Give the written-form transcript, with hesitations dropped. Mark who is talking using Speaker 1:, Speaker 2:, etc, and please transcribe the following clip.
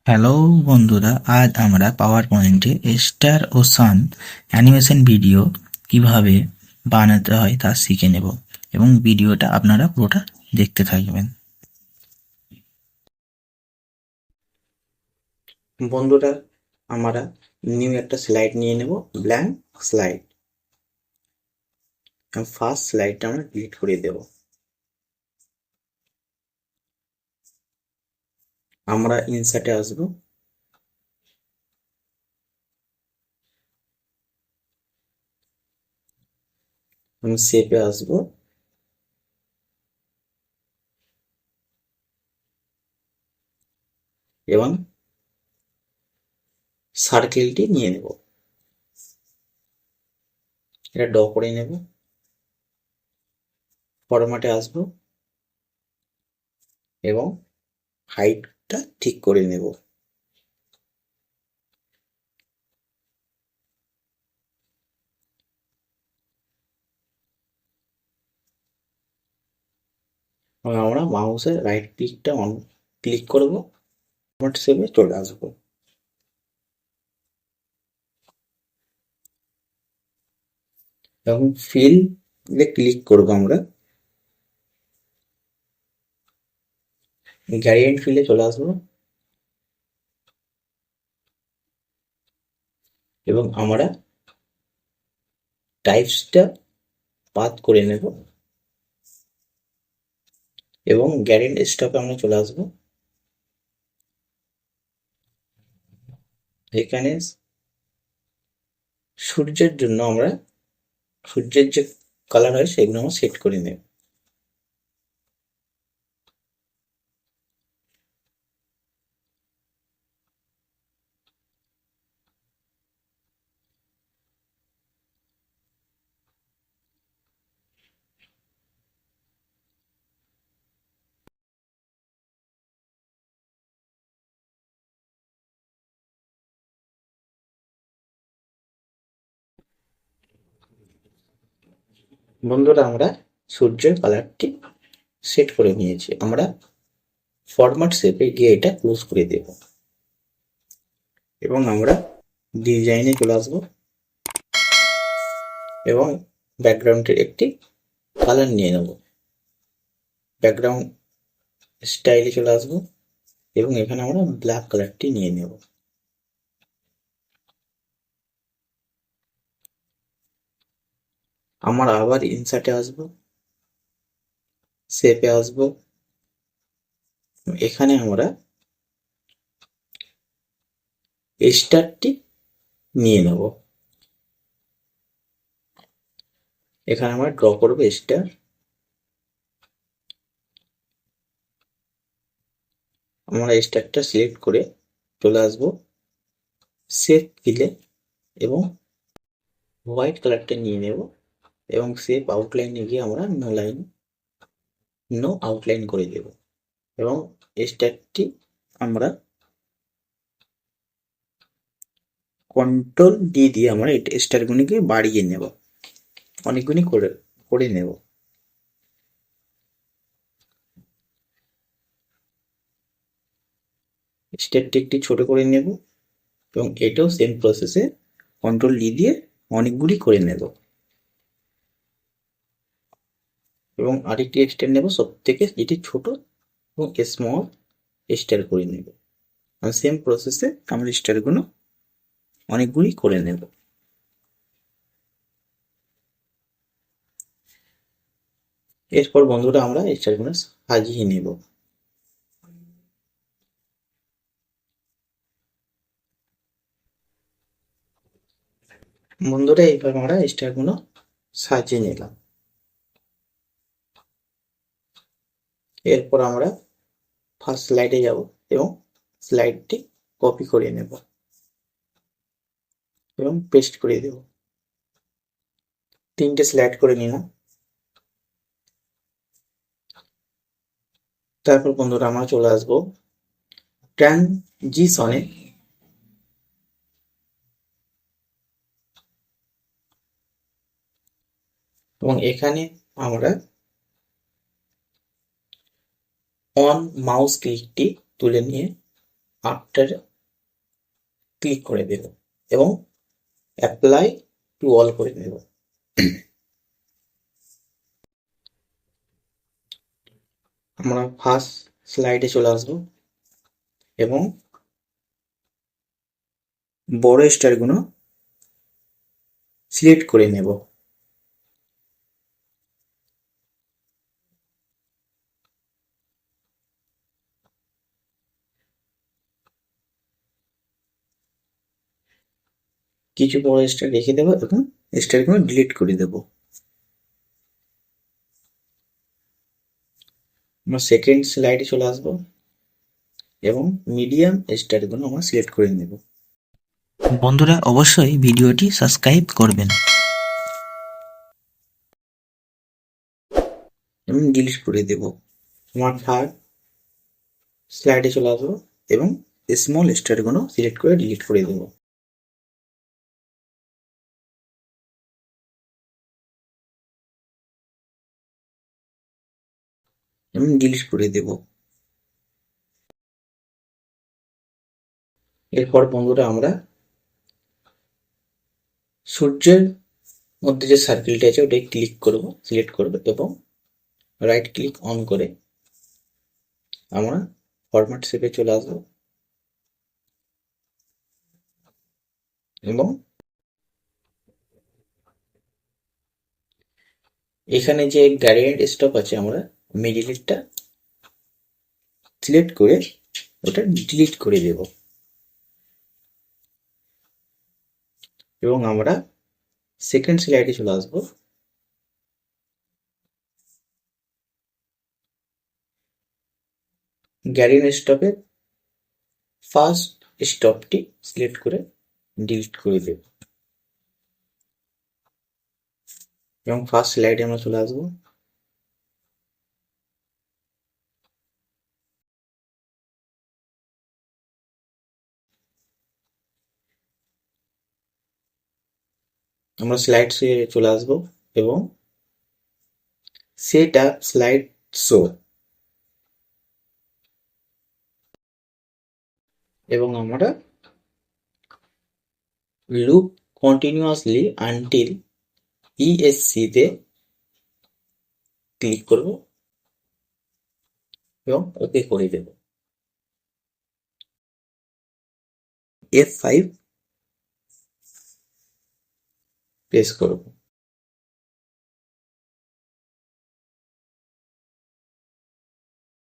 Speaker 1: Hello বন্ধুরা, আজ আমরা পাওয়ার পয়েন্টে স্টার ও সান অ্যানিমেশন ভিডিও কিভাবে বানাতে হয় তা শিখে নেব এবং ভিডিওটা আপনারা পুরোটা দেখতে থাকবেন। বন্ধুরা, আমরা নিউ একটা স্লাইড নিয়ে নেব, ব্ল্যাঙ্ক স্লাইড। ফার্স্ট স্লাইডটা আমরা ডিলিট করে দেব। আমরা ইনসার্টে আসবো, আমি শেপে আসবো এবং সার্কেলটি নিয়ে নেব, এটা ড্র করে নেব। ফরম্যাটে আসবো এবং হাইটটা ঠিক করে নেব। এবং আমরা মাউসের রাইট ক্লিকটা অন ক্লিক করব, ফরম্যাট শেপে চলে আসবো। এবং ফিল এ ক্লিক করব, আমরা গ্রেডিয়েন্ট ফিলে চলে আসবো এবং আমরা টাইপসটা পাথ করে নেব এবং গ্রেডিয়েন্ট স্টপে আমরা চলে আসবো। এখানে সূর্যের জন্য আমরা সূর্যের যে কালার হয় সেগুলো আমরা সেট করে নেব। বন্ধুরা, আমরা সূর্যের কালারটি সেট করে নিয়েছি। আমরা ফরম্যাট শেপে গিয়ে এটা ক্লোজ করে দেব এবং আমরা ডিজাইনে চলে আসবো এবং ব্যাকগ্রাউন্ডের একটি কালার নিয়ে নেব। ব্যাকগ্রাউন্ড স্টাইলে চলে আসবো এবং এখানে আমরা ব্ল্যাক কালারটি নিয়ে নেব। আমরা আবার ইনসার্টে আসবো, শেপে আসবো, এখানে আমরা স্টারটি নিয়ে নেব। এখানে আমরা ড্র করবো স্টার। আমরা স্টারটা সিলেক্ট করে চলে আসবো শেপ ফিলে এবং হোয়াইট কালারটা নিয়ে নেব এবং শেপ আউটলাইনে গিয়ে আমরা নো আউটলাইন করে দেব এবং স্টারটি আমরা কন্ট্রোল ডি দিয়ে আমরা স্টারগুলিকে বাড়িয়ে নেব, অনেকগুলি করে করে নেব। স্টারটি একটি ছোট করে নেব এবং এটাও সেম প্রসেসে কন্ট্রোল ডি দিয়ে অনেকগুলি করে নেব এবং আরেকটি স্টার নেব, সব থেকে যেটি ছোট এবং স্মল স্টার করে নেব। আর সেম প্রসেসে আমরা স্টারগুলো অনেকগুলি করে নেব। এরপর বন্ধুরা আমরা স্টারগুলো সাজিয়ে নেব। বন্ধুরা, এইভাবে আমরা স্টারগুলো সাজিয়ে নিলাম। এরপর আমরা ফার্স্ট স্লাইডে যাব এবং স্লাইডটি কপি করে নেব এবং পেস্ট করে দেব। তিনটে স্লাইড করে নিলাম। তারপর বন্ধুরা আমরা চলে আসবো ট্রানজিশনে এবং এখানে আমরা অন মাউস ক্লিকটি তুলে নিয়ে আফটার ক্লিক করে দেব এবং অ্যাপ্লাই টু অল করে দেব। আমরা ফার্স্ট স্লাইডে চলে আসবো এবং বড় স্টারগুলো সিলেক্ট করে নেব। কিছু বড় স্টার রেখে দেবো এবং স্টারগুলো ডিলিট করে দেব। আমরা সেকেন্ড স্লাইডে চলে আসবো এবং মিডিয়াম স্টারগুলো আমরা সিলেক্ট করে নেব। বন্ধুরা অবশ্যই ভিডিওটি সাবস্ক্রাইব করবেন এবং ডিলিট করে দেব। আমার থার্ড স্লাইডে চলে আসবো এবং স্মল স্টারগুলো সিলেক্ট করে ডিলিট করে দেব। এবং ডিলিট করে দেব। এরপর বন্ধুরা আমরা সূর্যের মধ্যে যে সার্কেলটা আছে ওটাই ক্লিক করব, সিলেক্ট করব এবং রাইট ক্লিক অন করে আমরা ফরম্যাট শেপে চলে আসবো এবং এখানে যে গ্রেডিয়েন্ট স্টপ আছে আমরা মিডিলটা সিলেক্ট করে ওটা ডিলিট করে দেব এবং আমরা সেকেন্ড স্লাইডে চলে আসবো। গ্রেডিয়েন্ট স্টপের ফার্স্ট স্টপটি সিলেক্ট করে ডিলিট করে দেব এবং ফার্স্ট স্লাইডে আমরা চলে আসবো। আমরা স্লাইড চলে আসবো এবং সেট আপ স্লাইড শো এবং আমরা লুপ কন্টিনিউয়াসলি আনটিল ইএসসি তে ক্লিক করব এবং ওকে করে দেব। F5 প্রেস করব।